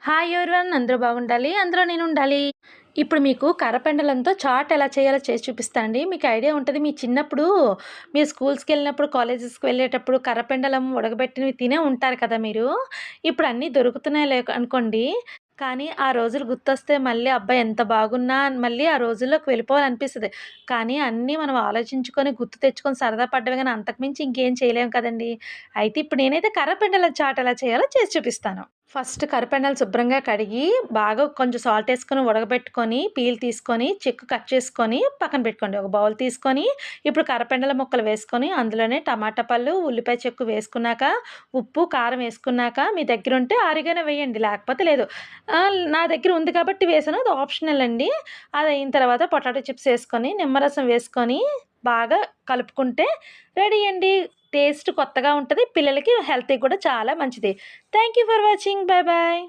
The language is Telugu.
హాయ్ ఎవరివన్ అందరూ బాగుండాలి. అందులో నేనుండాలి. ఇప్పుడు మీకు కర్రపెండలంతో చాట్ ఎలా చేయాలో చేసి చూపిస్తానండి. మీకు ఐడియా ఉంటది. మీ చిన్నప్పుడు మీరు స్కూల్స్‌కెళ్ళినప్పుడు, కాలేజెస్‌కి వెళ్ళేటప్పుడు కర్రపెండలం ఉడకబెట్టినవి తినే ఉంటారు కదా మీరు. ఇప్పుడు అన్నీ దొరుకుతున్నాయి అనుకోండి. కానీ ఆ రోజులు గుర్తొస్తే మళ్ళీ అబ్బా! ఎంత బాగున్నా అని మళ్ళీ ఆ రోజుల్లోకి వెళ్ళిపోవాలనిపిస్తది. కానీ అన్నీ మనం ఆలోచించుకొని, గుర్తు తెచ్చుకొని సరదా పడ్డమే గానీ అంతకు మించి ఇంకేం చేయలేము కదండీ! అయితే ఇప్పుడు నేనైతే కర్రపెండల చాట్ ఎలా చేయాలో చేసి చూపిస్తాను. ఫస్ట్ కరిపెండలు శుభ్రంగా కడిగి, బాగా కొంచెం సాల్టేసుకొని ఉడకబెట్టుకొని, పీల్ తీసుకొని, చెక్కు కట్ చేసుకొని పక్కన పెట్టుకోండి. ఒక బౌల్ తీసుకొని, ఇప్పుడు కరపెండల ముక్కలు వేసుకొని, అందులోనే టమాటా పళ్ళు, ఉల్లిపాయ చెక్కు వేసుకున్నాక, ఉప్పు, కారం వేసుకున్నాక, మీ దగ్గరుంటే ఆరిగానో వేయండి. లేకపోతే లేదు. నా దగ్గర ఉంది కాబట్టి వేసాను. అది ఆప్షనల్ అండి. అదయిన తర్వాత పొటాటో చిప్స్ ఏసుకొని, నిమ్మరసం వేసుకొని, బాగా కలుపుకుంటే రెడీ అండి. టేస్ట్ కొత్తగా ఉంటది. పిల్లలకి హెల్తీకి కూడా చాలా మంచిది. Thank you for watching. Bye bye.